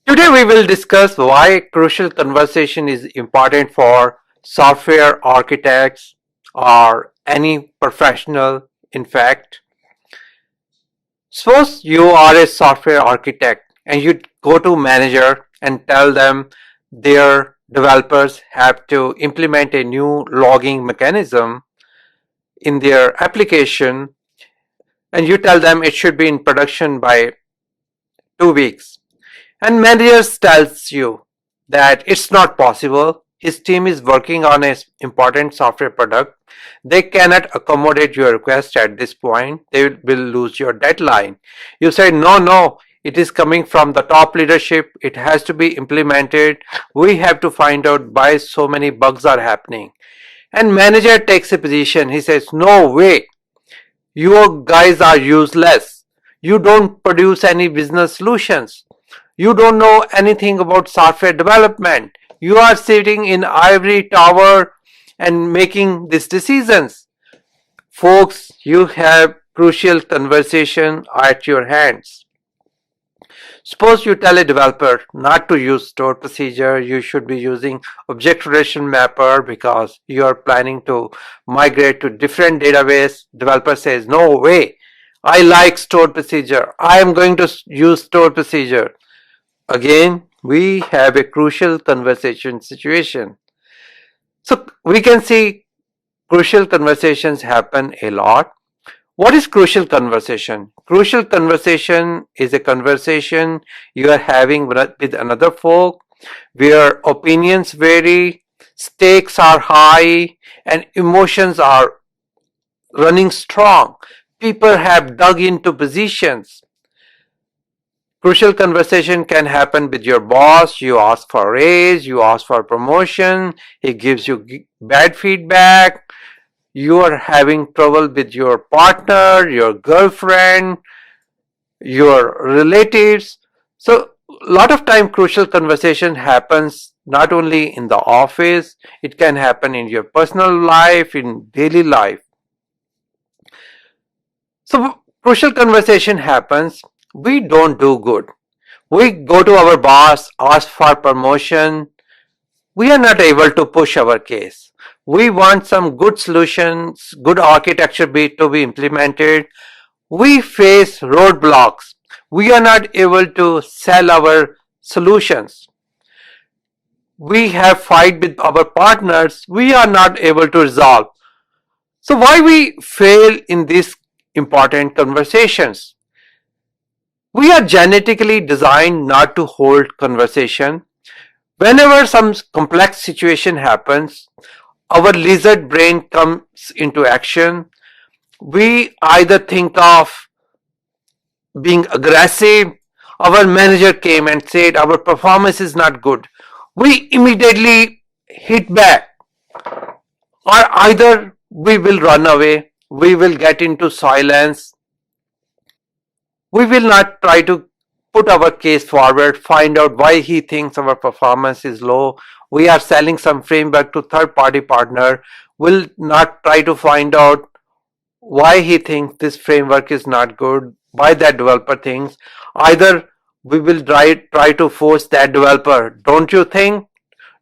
Today we will discuss why crucial conversation is important for software architects or any professional. In fact, suppose you are a software architect and you go to manager and tell them their developers have to implement a new logging mechanism in their application, and you tell them it should be in production by 2 weeks. And manager tells you that it's not possible. His team is working on an important software product. They cannot accommodate your request at this point. They will lose your deadline. You say, no, it is coming from the top leadership. It has to be implemented. We have to find out why so many bugs are happening. And manager takes a position. He says, no way. You guys are useless. You don't produce any business solutions. You don't know anything about software development. You are sitting in ivory tower and making these decisions. Folks, you have crucial conversation at your hands. Suppose you tell a developer not to use stored procedure, you should be using object relation mapper because you are planning to migrate to different database. Developer says, no way, I like stored procedure. I am going to use stored procedure. Again, we have a crucial conversation situation. So we can see crucial conversations happen a lot. What is crucial conversation? Crucial conversation is a conversation you are having with another folk where opinions vary, stakes are high, and emotions are running strong. People have dug into positions. Crucial conversation can happen with your boss. You ask for a raise, you ask for a promotion, he gives you bad feedback. You are having trouble with your partner, your girlfriend, your relatives. So a lot of time crucial conversation happens not only in the office, it can happen in your personal life, in daily life. So crucial conversation happens, we don't do good. We go to our boss, ask for promotion. We are not able to push our case. We want some good solutions, good architecture to be implemented. We face roadblocks. We are not able to sell our solutions. We have fight with our partners. We are not able to resolve. So why we fail in these important conversations? We are genetically designed not to hold conversation. Whenever some complex situation happens, our lizard brain comes into action. We either think of being aggressive. Our manager came and said our performance is not good. We immediately hit back. Or either we will run away, we will get into silence, we will not try to put our case forward, find out why he thinks our performance is low. We are selling some framework to third party partner. Will not try to find out why he thinks this framework is not good, why that developer thinks. Either we will try to force that developer. Don't you think?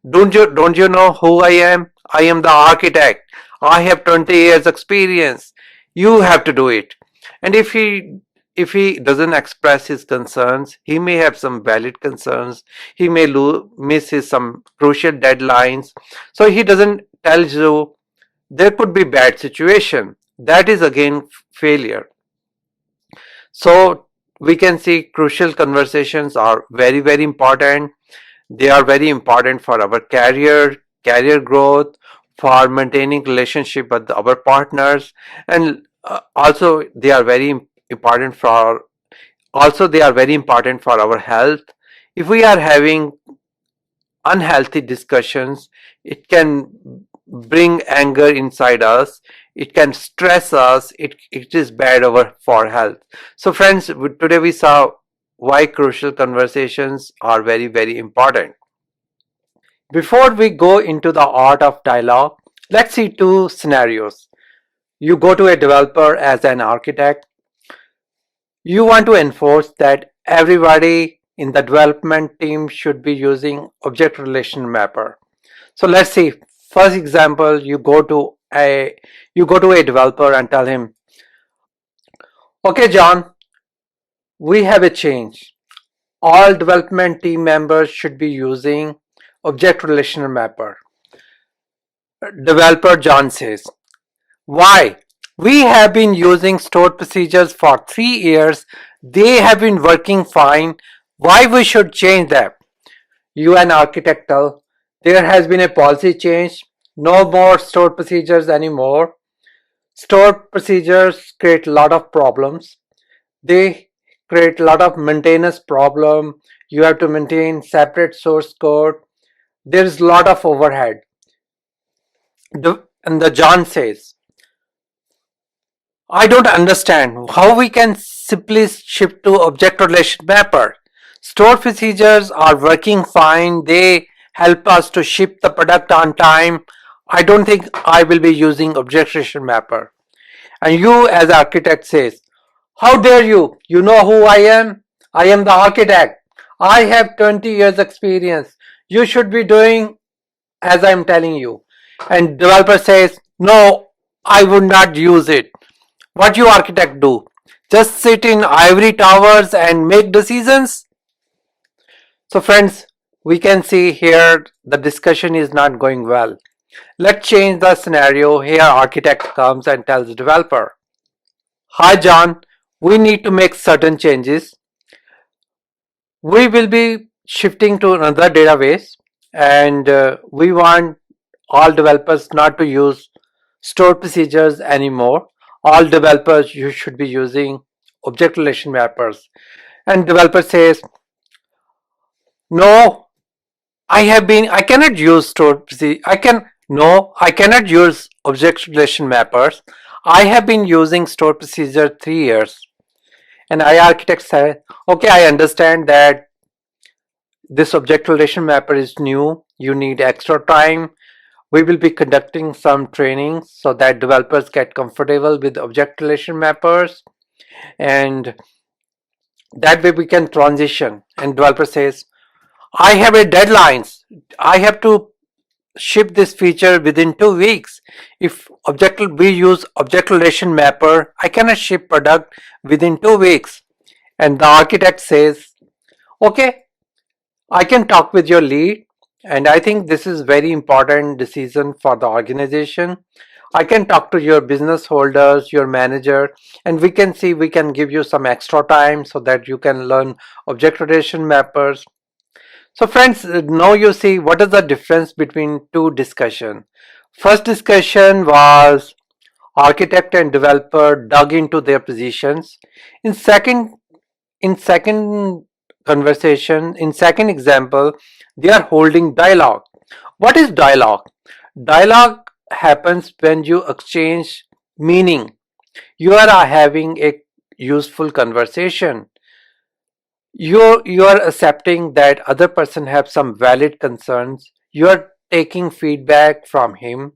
Don't you know who I am? I am the architect. I have 20 years experience. You have to do it. And if he doesn't express his concerns, he may have some valid concerns. He may miss his some crucial deadlines. So he doesn't tell you. There could be bad situation. That is again failure. So we can see crucial conversations are very important. They are very important for our career growth, for maintaining relationship with our partners, and also they are very important for our health. If we are having unhealthy discussions, it can bring anger inside us, it can stress us, it is bad for health. So friends, today we saw why crucial conversations are very important. Before we go into the art of dialogue, let's see two scenarios. You go to a developer as an architect. You want to enforce that everybody in the development team should be using object relation mapper. So let's see. First example, you go to a developer and tell him, okay, John, we have a change. All development team members should be using object relational mapper. Developer John says, why? We have been using stored procedures for 3 years. They have been working fine. Why we should change them? You and architect tell, there has been a policy change. No more stored procedures anymore. Stored procedures create a lot of problems. They create a lot of maintenance problem. You have to maintain separate source code. There is a lot of overhead. And the John says, I don't understand how we can simply shift to object relation mapper. Stored procedures are working fine. They help us to ship the product on time. I don't think I will be using object relation mapper. And you as architect says, how dare you? You know who I am? I am the architect. I have 20 years experience. You should be doing as I'm telling you. And developer says, no, I would not use it. What you architect do? Just sit in ivory towers and make decisions? So friends, we can see here the discussion is not going well. Let's change the scenario. Here architect comes and tells the developer, hi John, we need to make certain changes. We will be shifting to another database and we want all developers not to use stored procedures anymore. All developers you should be using object relation mappers. And developer says, no, I cannot use stored procedure. I cannot use object relation mappers. I have been using stored procedure 3 years. And I architect said, okay, I understand that this object relation mapper is new. You need extra time. We will be conducting some trainings so that developers get comfortable with object relation mappers, and that way we can transition. And developer says, I have a deadlines. I have to ship this feature within 2 weeks. If object we use object relation mapper, I cannot ship product within 2 weeks. And the architect says, okay, I can talk with your lead, and I think this is very important decision for the organization. I can talk to your business holders, your manager, and we can see we can give you some extra time so that you can learn object relation mappers. So friends, now you see what is the difference between two discussion. First discussion was architect and developer dug into their positions. In second in second conversation, in second example, they are holding dialogue. What is dialogue? Dialogue happens when you exchange meaning. You are having a useful conversation. You are accepting that other person have some valid concerns. You are taking feedback from him.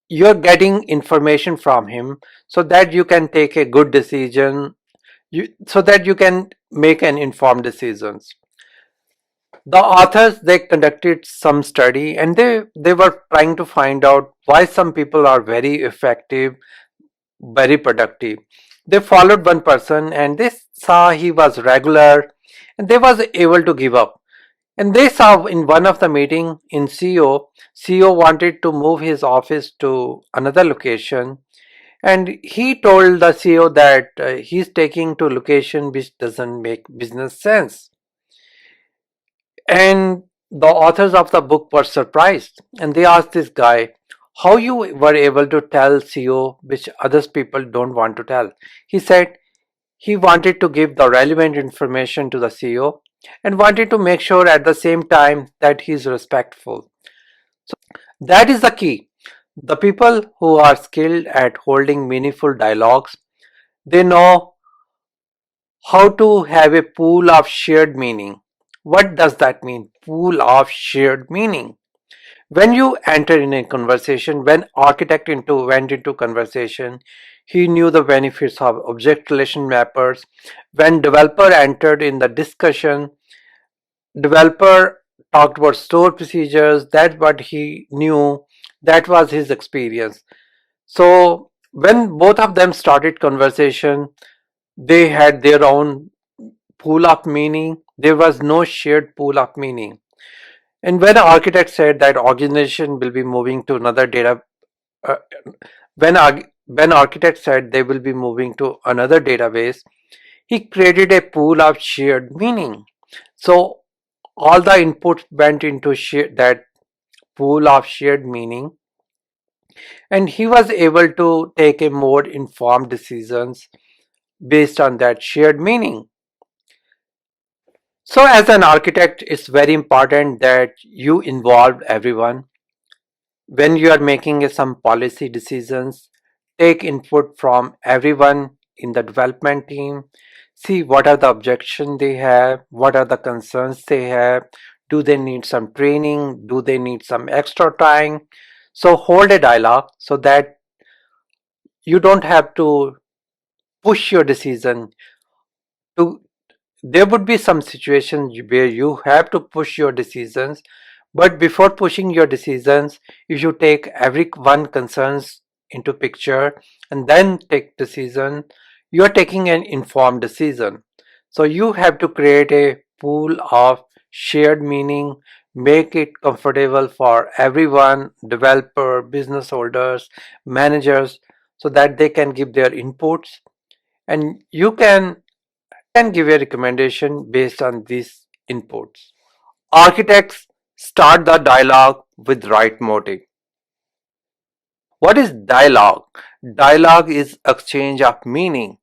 You're getting information from him so that you can take a good decision, so that you can make an informed decisions. The authors, they conducted some study and they were trying to find out why some people are very effective, very productive. They followed one person and they saw he was regular and they was able to give up. And they saw in one of the meeting in CEO wanted to move his office to another location, and he told the CEO that he's taking to location which doesn't make business sense. And the authors of the book were surprised and they asked this guy, how you were able to tell CEO which others people don't want to tell. He said he wanted to give the relevant information to the CEO and wanted to make sure at the same time that he's respectful. That is the key. The people who are skilled at holding meaningful dialogues, they know how to have a pool of shared meaning. What does that mean? Pool of shared meaning. When you enter in a conversation, when architect went into conversation, he knew the benefits of object relation mappers. When developer entered in the discussion, developer talked about store procedures. That's what he knew. That was his experience. So when both of them started conversation, they had their own pool of meaning. There was no shared pool of meaning. And when an architect said that organization will be moving to another data, uh, when architect said they will be moving to another database, he created a pool of shared meaning. So all the inputs went into that pool of shared meaning, and he was able to take a more informed decisions based on that shared meaning. So as an architect, it's very important that you involve everyone. When you are making some policy decisions, take input from everyone in the development team. See what are the objections they have, what are the concerns they have. Do they need some training? Do they need some extra time? So hold a dialogue so that you don't have to push your decision to. There would be some situations where you have to push your decisions, but before pushing your decisions, you should take everyone concerns into picture and then take decision. You are taking an informed decision. So you have to create a pool of shared meaning, make it comfortable for everyone, developer, business holders, managers, so that they can give their inputs, and you can give a recommendation based on these inputs. Architects start the dialogue with right motive. What is dialogue? Dialogue is exchange of meaning.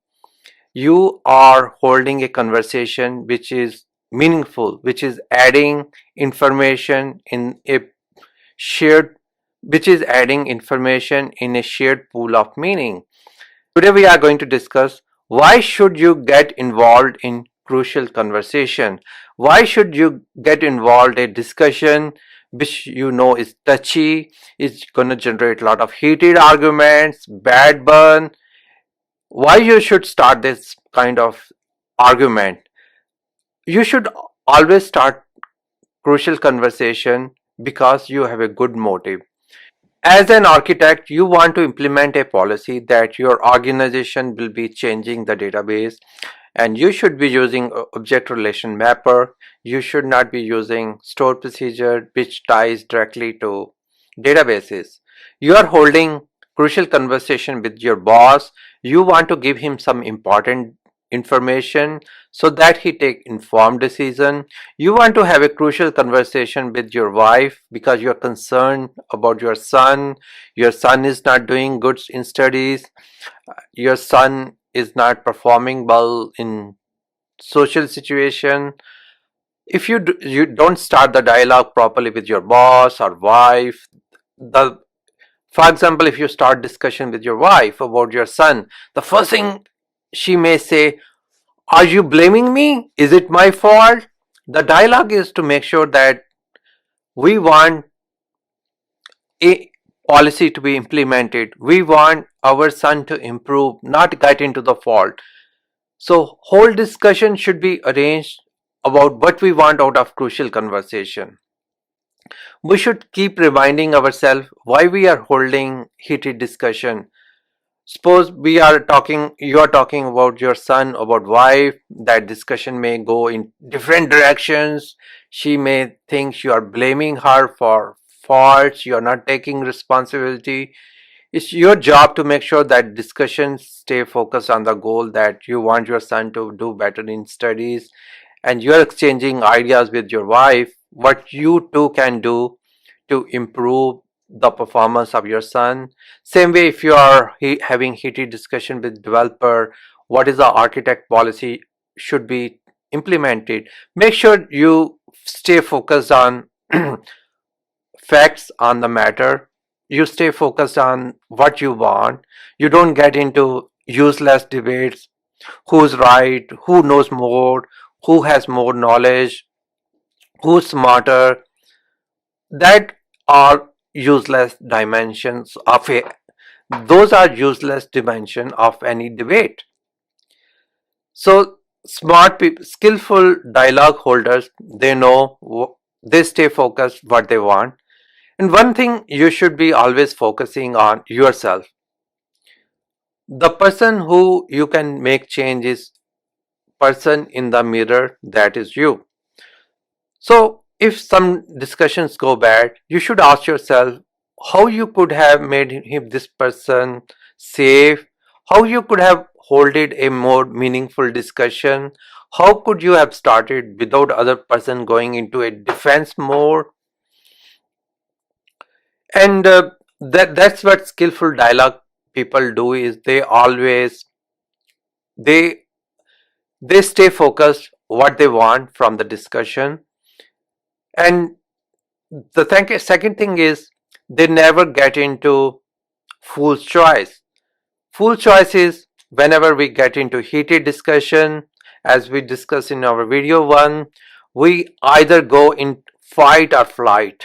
You are holding a conversation which is meaningful, which is adding information in a shared which is adding information in a shared pool of meaning. Today we are going to discuss why should you get involved in crucial conversation? Why should you get involved in discussion which you know is touchy, is going to generate a lot of heated arguments, bad burn? Why you should start this kind of argument? You should always start crucial conversation because you have a good motive. As an architect, you want to implement a policy that your organization will be changing the database, and you should be using object relation mapper. You should not be using store procedure which ties directly to databases. You are holding crucial conversation with your boss. You want to give him some important information so that he take informed decision. You want to have a crucial conversation with your wife because you're concerned about your son. Your son is not doing good in studies. Your son is not performing well in social situation. If you don't start the dialogue properly with your boss or wife, the for example, if you start discussion with your wife about your son, the first thing she may say, are you blaming me? Is it my fault? The dialogue is to make sure that we want a policy to be implemented. We want our son to improve, not get into the fault. So whole discussion should be arranged about what we want out of crucial conversation. We should keep reminding ourselves why we are holding heated discussion. Suppose you are talking about your son, about wife, that discussion may go in different directions. She may think you are blaming her for faults, you are not taking responsibility. It's your job to make sure that discussions stay focused on the goal that you want your son to do better in studies, and you're exchanging ideas with your wife what you two can do to improve the performance of your son. Same way, if you are having heated discussion with developer, what is the architect policy should be implemented, make sure you stay focused on facts on the matter. You stay focused on what you want. You don't get into useless debates. Who's right? Who knows more? Who has more knowledge? Who's smarter? That are useless dimensions of a those are useless dimension of any debate. So smart people, skillful dialogue holders, they know they stay focused what they want. And one thing you should be always focusing on yourself. The person who you can make change is person in the mirror, that is you. So if some discussions go bad, you should ask yourself how you could have made him this person safe, how you could have holded a more meaningful discussion, how could you have started without other person going into a defense mode. And that's what skillful dialogue people do, is they they stay focused what they want from the discussion. And the second thing is they never get into fool's choice. Fool's choice is whenever we get into heated discussion, as we discussed in our video one, we either go in fight or flight,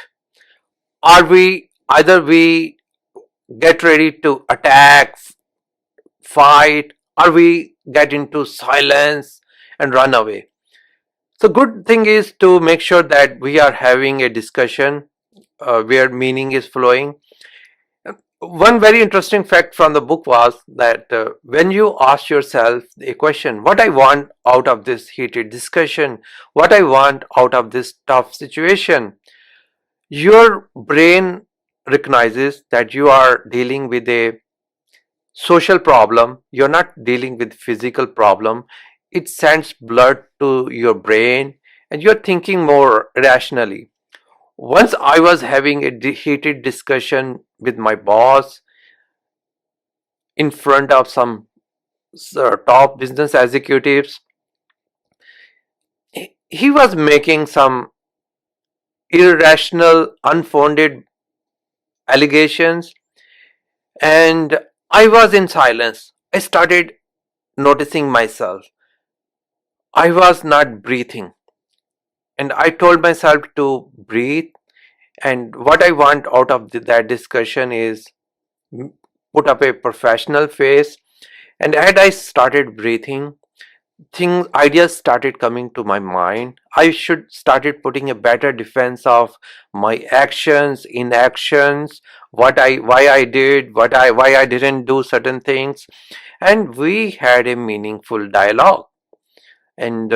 or we get ready to attack, fight, or we get into silence and run away. So good thing is to make sure that we are having a discussion where meaning is flowing. One very interesting fact from the book was that when you ask yourself a question, what I want out of this heated discussion, what I want out of this tough situation, your brain recognizes that you are dealing with a social problem, you're not dealing with physical problem. It sends blood to your brain and you're thinking more rationally. Once I was having a heated discussion with my boss in front of some top business executives. He was making some irrational, unfounded allegations, and I was in silence. I started noticing myself. I was not breathing, and I told myself to breathe. And what I want out of that discussion is put up a professional face. And as I started breathing, things ideas started coming to my mind. I should started putting a better defense of my actions, inactions, what I why I did, why I didn't do certain things. And we had a meaningful dialogue. And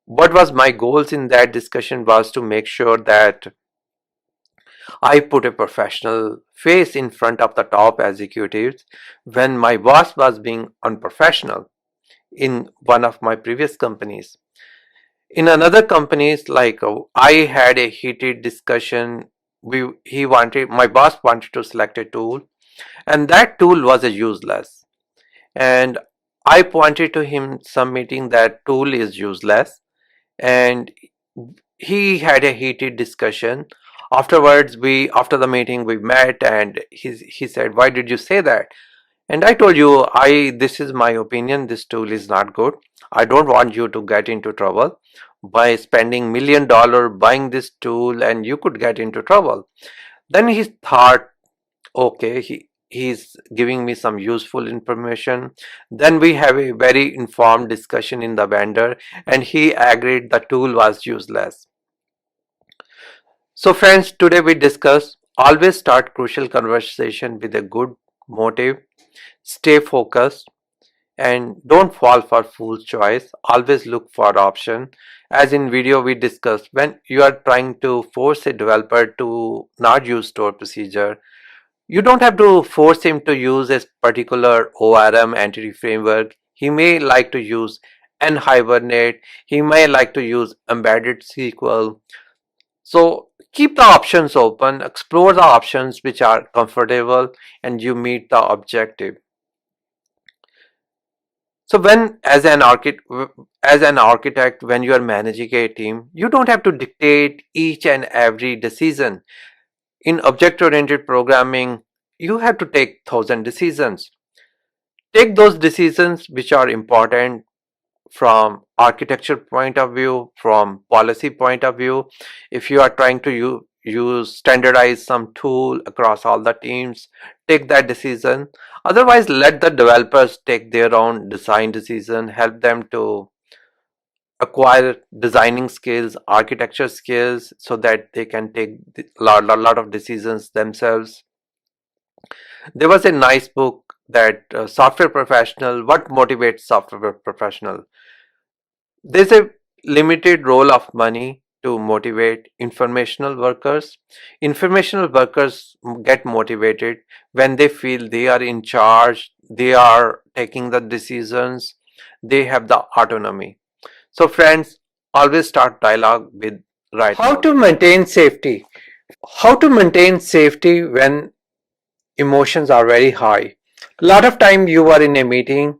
what was my goals in that discussion was to make sure that I put a professional face in front of the top executives when my boss was being unprofessional in one of my previous companies. In another companies, like I had a heated discussion. He wanted My boss wanted to select a tool, and that tool was a useless. And I pointed to him submitting that tool is useless, and he had a heated discussion. Afterwards, we after the meeting we met, and he said, "Why did you say that?" And I told you, this is my opinion. This tool is not good. I don't want you to get into trouble by spending $1 million buying this tool, and you could get into trouble. Then he thought, okay, he's giving me some useful information. Then we have a very informed discussion in the vendor, and he agreed the tool was useless. So friends, today we discuss always start crucial conversation with a good motive, stay focused, and don't fall for fool's choice. Always look for option. As in video we discussed, when you are trying to force a developer to not use store procedure, you don't have to force him to use a particular ORM entity framework. He may like to use nhibernate, he may like to use embedded SQL. So keep the options open, explore the options which are comfortable, and you meet the objective. So when as an architect, when you are managing a team, you don't have to dictate each and every decision. In object-oriented programming, you have to take 1,000 decisions. Take those decisions which are important from architecture point of view, from policy point of view. If you are trying to you standardize some tool across all the teams, take that decision. Otherwise, let the developers take their own design decision, help them to acquire designing skills, architecture skills, so that they can take lot of decisions themselves. There was a nice book that software professional, what motivates software professional. There's a limited role of money to motivate informational workers. Informational workers get motivated when they feel they are in charge, they are taking the decisions, they have the autonomy. So, friends, always start dialogue with right How to maintain safety? How to maintain safety when emotions are very high? A lot of time you are in a meeting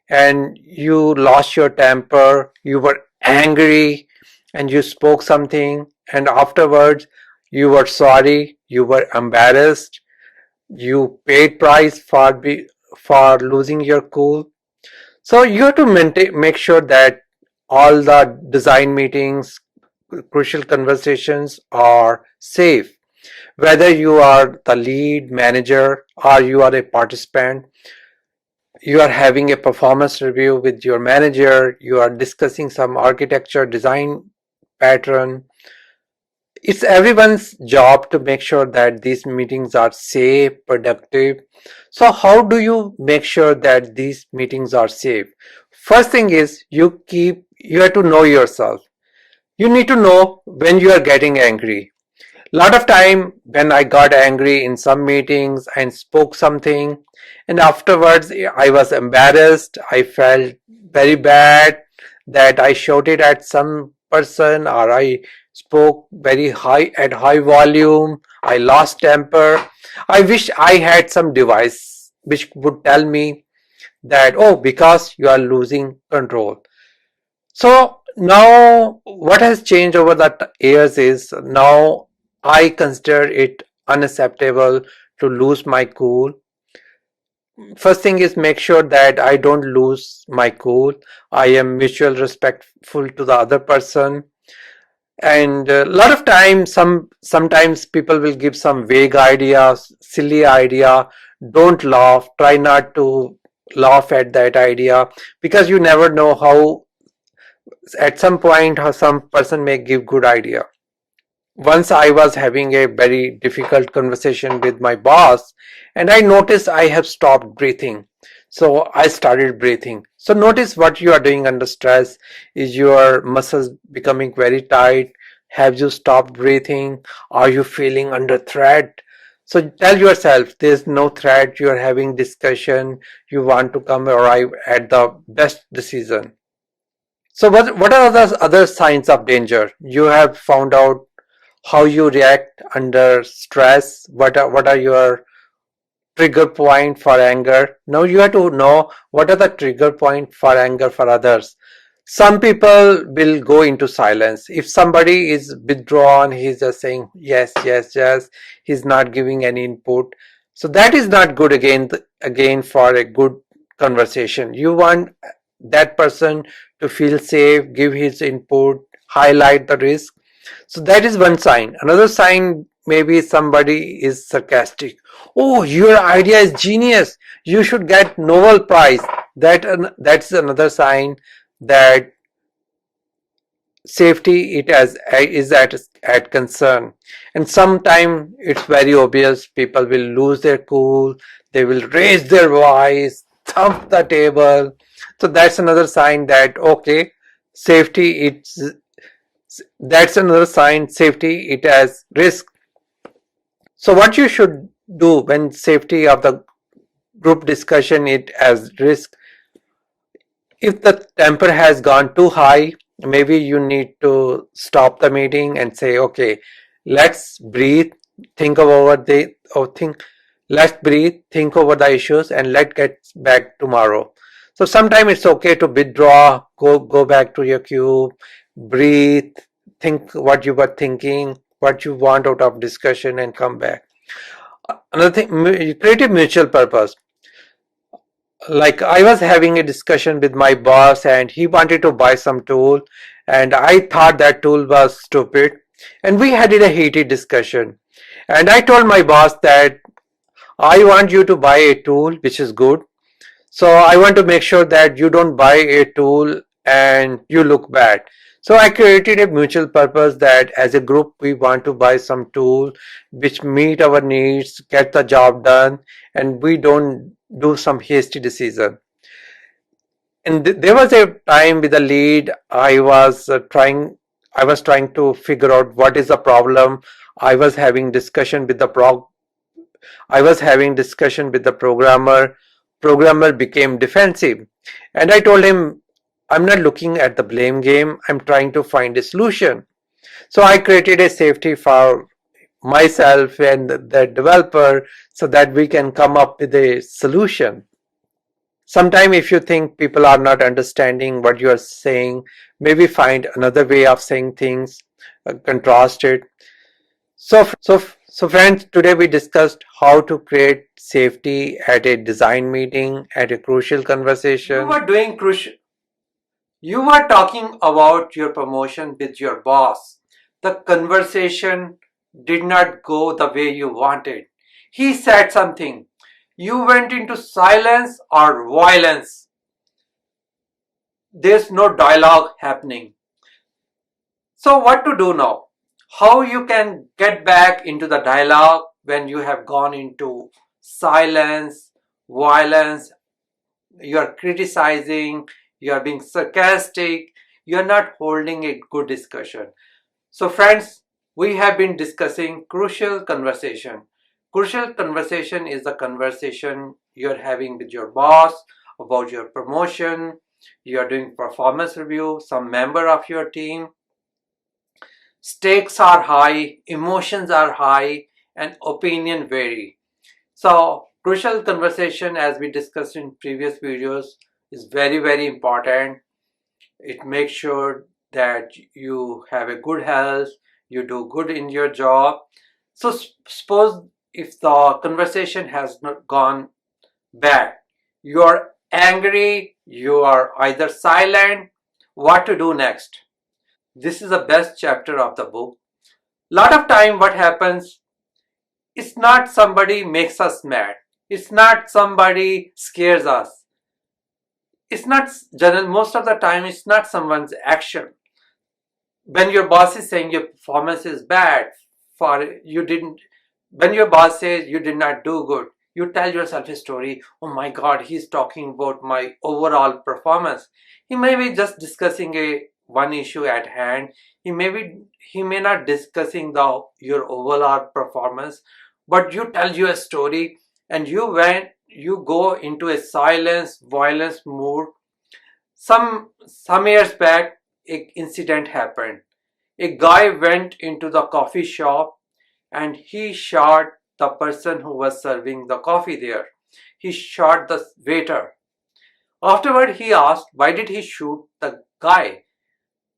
and you lost your temper, you were angry, and you spoke something, and afterwards you were sorry, you were embarrassed, you paid price for losing your cool. So you have to make sure that all the design meetings, crucial conversations are safe. Whether you are the lead manager or you are a participant, you are having a performance review with your manager, you are discussing some architecture design pattern. It's everyone's job to make sure that these meetings are safe, productive. So how do you make sure that these meetings are safe? First thing is you have to know yourself. You need to know when you are getting angry. Lot of time when I got angry in some meetings and spoke something, and afterwards I was embarrassed, I felt very bad that I shouted at some person or I spoke very high at high volume, I lost temper. I wish I had some device which would tell me that, oh, because you are losing control. So now what has changed over the years is now I consider it unacceptable to lose my cool. First thing is make sure that I don't lose my cool. I am mutual respectful to the other person. And a lot of times, sometimes people will give some vague ideas, silly idea. Don't laugh. Try not to laugh at that idea because you never know how at some point how some person may give good idea. Once I was having a very difficult conversation with my boss and I noticed I have stopped breathing. So I started breathing. So notice what you are doing under stress. Is your muscles becoming very tight? Have you stopped breathing? Are you feeling under threat? So tell yourself there's no threat. You are having discussion. You want to come arrive at the best decision. So what are the other signs of danger? You have found out how you react under stress. What are your trigger point for anger? Now you have to know what are the trigger point for anger for others. Some people will go into silence. If somebody is withdrawn, he's just saying yes, yes, yes. He's not giving any input. So that is not good again for a good conversation. You want that person to feel safe, give his input, highlight the risk. So that is one sign. Another sign maybe somebody is sarcastic. Oh, your idea is genius. You should get Nobel Prize. That's another sign that safety it as is at concern. And sometimes it's very obvious people will lose their cool, they will raise their voice, thump the table. So that's another sign that okay, safety it's that's another sign safety it has risk. So what you should do when safety of the group discussion it as risk? If the temper has gone too high, maybe you need to stop the meeting and say, okay, let's breathe, think over the or think let's breathe, think over the issues and let's get back tomorrow. So sometimes it's okay to withdraw, go back to your cube, breathe, think what you were thinking, what you want out of discussion and come back. Another thing, creative mutual purpose. Like I was having a discussion with my boss and he wanted to buy some tool and I thought that tool was stupid. and we had a heated discussion. And I told my boss that I want you to buy a tool which is good. So I want to make sure that you don't buy a tool and you look bad. So I created a mutual purpose that as a group we want to buy some tool which meet our needs, get the job done, and we don't do some hasty decision. And there was a time with the lead I was trying to figure out what is the problem. I was having discussion with the I was having discussion with the programmer. Programmer became defensive. And I told him, I'm not looking at the blame game. I'm trying to find a solution. So I created a safety for myself and the developer so that we can come up with a solution. Sometimes if you think people are not understanding what you are saying, maybe find another way of saying things, contrast it. So friends, today we discussed how to create safety at a design meeting, at a crucial conversation. You were talking about your promotion with your boss. The conversation did not go the way you wanted. He said something. You went into silence or violence. There's no dialogue happening. So what to do now? How you can get back into the dialogue when you have gone into silence, violence, you are criticizing, you are being sarcastic, you are not holding a good discussion. So friends, we have been discussing crucial conversation. Crucial conversation is the conversation you're having with your boss about your promotion, you are doing performance review, some member of your team. Stakes are high, emotions are high, and opinion vary. So crucial conversation, as we discussed in previous videos, is very, very important. It makes sure that you have a good health, you do good in your job. So suppose if the conversation has not gone bad, you are angry, you are either silent, what to do next? This is the best chapter of the book. Lot of time what happens, it's not somebody makes us mad, it's not somebody scares us, it's not general, most of the time it's not someone's action. When your boss is saying your performance is bad, for you didn't, when your boss says you did not do good, you tell yourself a story. Oh my god, he's talking about my overall performance. He may be just discussing a one issue at hand. He may not discussing the your overall performance, but you tell you a story, and you go into a silence violence mood. Some years back, an incident happened. A guy went into the coffee shop and he shot the person who was serving the coffee there. He shot the waiter. Afterward, he asked, why did he shoot the guy?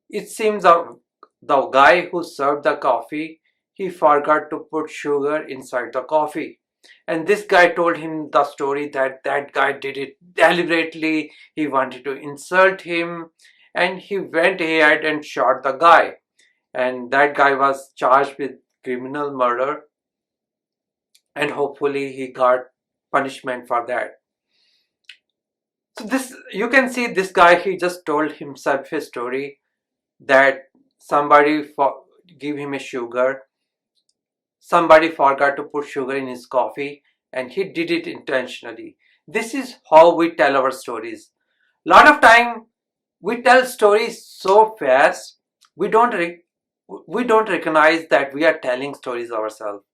It seems the guy who served the coffee, he forgot to put sugar inside the coffee. And this guy told him the story that that guy did it deliberately. He wanted to insult him and he went ahead and shot the guy. And that guy was charged with criminal murder, and hopefully he got punishment for that. So this, you can see this guy, he just told himself his story that somebody give him a sugar, somebody forgot to put sugar in his coffee, and he did it intentionally. This is how we tell our stories. Lot of time we tell stories so fast, we don't we don't recognize that we are telling stories ourselves.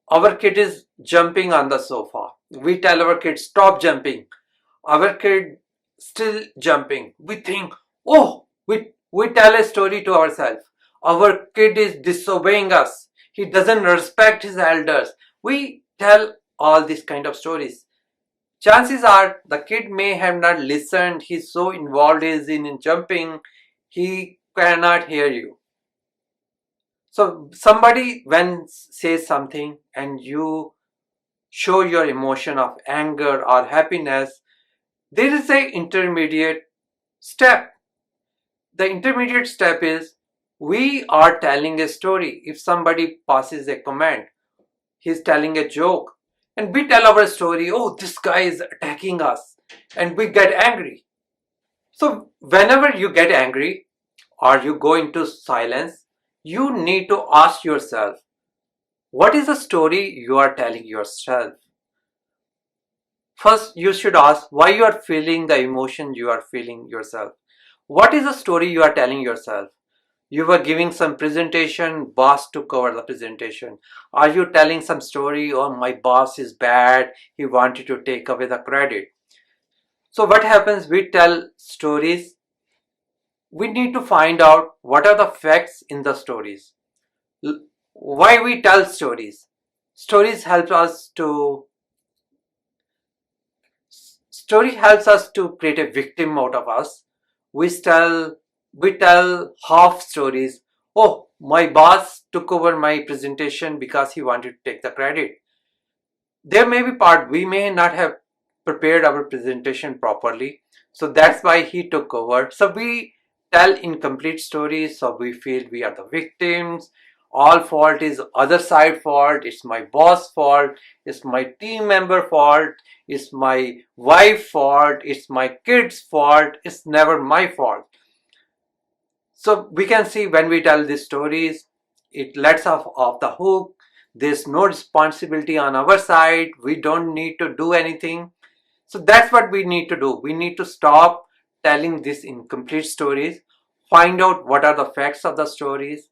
Our kid is jumping on the sofa. We tell our kid, stop jumping. Our kid still jumping. We think, oh, we tell a story to ourselves. Our kid is disobeying us. He doesn't respect his elders. We tell all these kind of stories. Chances are the kid may have not listened. He's so involved in jumping, he cannot hear you. So somebody when says something and you show your emotion of anger or happiness, there is a intermediate step. The intermediate step is We are telling a story. If somebody passes a comment, he's telling a joke, and we tell our story, oh, this guy is attacking us, and we get angry. So whenever you get angry or you go into silence, you need to ask yourself, what is the story you are telling yourself? First, you should ask why you are feeling the emotion you are feeling yourself. What is the story you are telling yourself? You were giving some presentation, boss took over the presentation. Are you telling some story, oh, my boss is bad, he wanted to take away the credit? So what happens, we tell stories. We need to find out what are the facts in the stories. Why we tell stories? Stories help us to Story helps us to create a victim out of us. We tell half stories. Oh, my boss took over my presentation because he wanted to take the credit. There may be part we may not have prepared our presentation properly, so that's why he took over. So we tell incomplete stories, so we feel we are the victims. All fault is other side fault, it's my boss fault, it's my team member fault, it's my wife fault, it's my kids fault, it's never my fault. So we can see when we tell these stories, it lets us off the hook. There's no responsibility on our side. We don't need to do anything. So that's what we need to do. We need to stop telling these incomplete stories, find out what are the facts of the stories,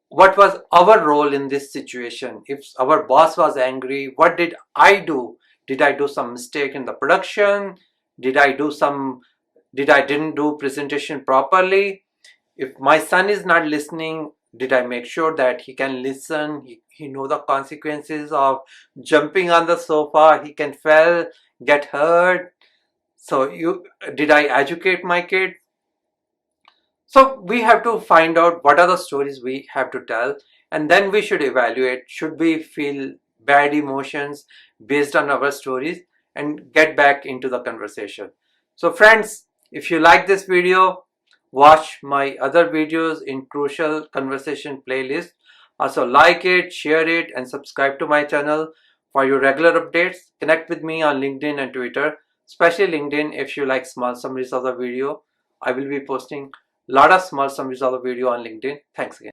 what was our role in this situation. If our boss was angry, what did I do? Did I do some mistake in the production? Did I do some did I didn't do presentation properly? If my son is not listening, did I make sure that he can listen? He know the consequences of jumping on the sofa. He can fall, get hurt. So did I educate my kid? So we have to find out what are the stories we have to tell, and then we should evaluate, should we feel bad emotions based on our stories, and get back into the conversation. So friends, if you like this video, watch my other videos in Crucial Conversation playlist. Also like it, share it, and subscribe to my channel for your regular updates. Connect with me on LinkedIn and Twitter, especially LinkedIn. If you like small summaries of the video, I will be posting lot of small summaries of the video on LinkedIn. Thanks again.